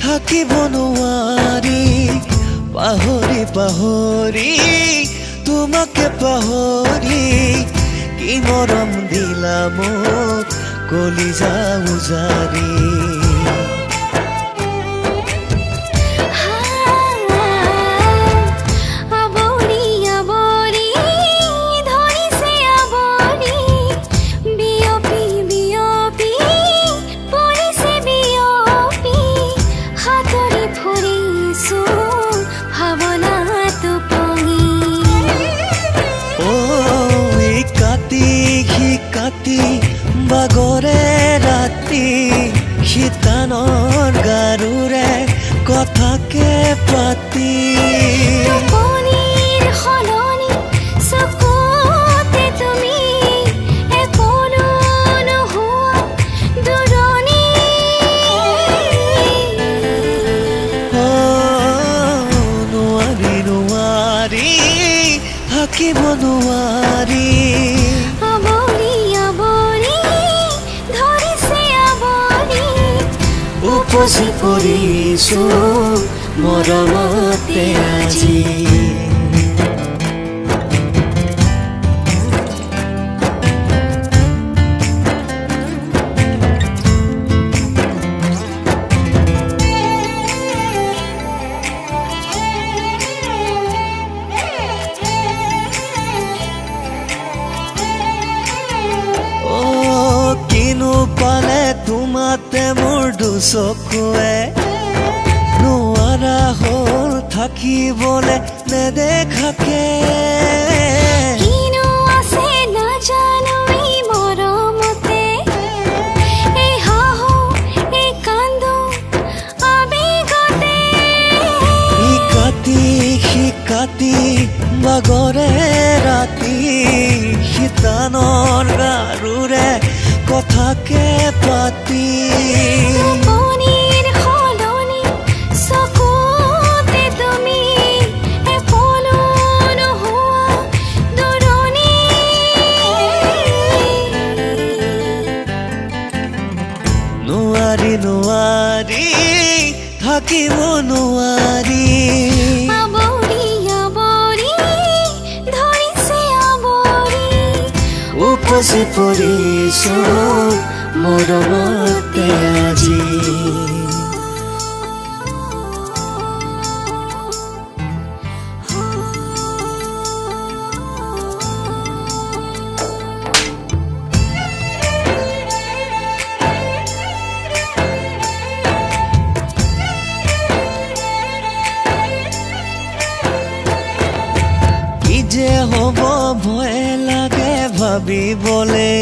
থাকিব নোৱাৰি পাহৰি পাহৰি তোমাকে পাহৰি কি মৰম দিলা মোক কলিজা উজাৰি বাগৰে ৰাতি শীতানৰ গাৰুৰে কথাকে পাতি টোপনিৰ সলনি চকুতে তুমি একোনো নোহোৱা দূৰণি নোৱাৰি নোৱাৰি থাকিব নোৱাৰি উপচি পৰিছো মৰমতে আজি কিনো পালে তোমাতে মোৰ দুচকুৱে নোৱাৰা হ'ল থাকিবলে নেদেখাকে কিনো আছে নাজানো এই মৰমতে এই হাঁহো এই কান্দো আবেগতে কাটি বাগৰে ৰাতি শীতানৰ গাৰুৰে কথাকে পাতি টোপনিৰ সলনি চকুতে তুমি একোনো নোহোৱা দূৰণি নোৱাৰি নোৱাৰি থাকিব নোৱাৰি উপচি পৰিছো মৰমতে আজি কি যে হ'ব ভয় লাগে ভাবিবলে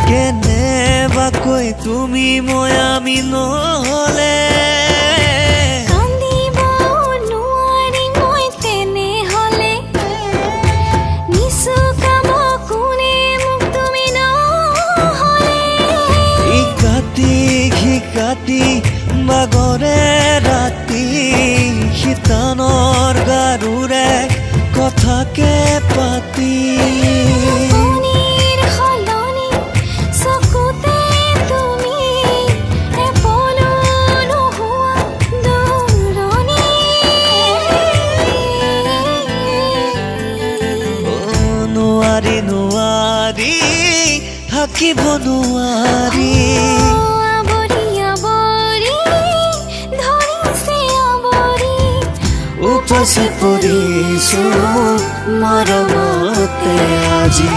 কেনেবাকৈ তুমি মই আমি নহ'লে কান্দিব নোৱাৰি মই তেনেহ'লে নিচুকাব কোনে মোক তুমি নহ'লে কাটি বাগৰে ৰাতি শীতানৰ গাৰুৰে কথাকে পাতি টোপনিৰ সলনি চকুতে তুমি একোনো নোহোৱা দূৰণি নোৱাৰি নোৱাৰি থাকিব নোৱাৰি উপচি পৰিছো মৰমতে আজি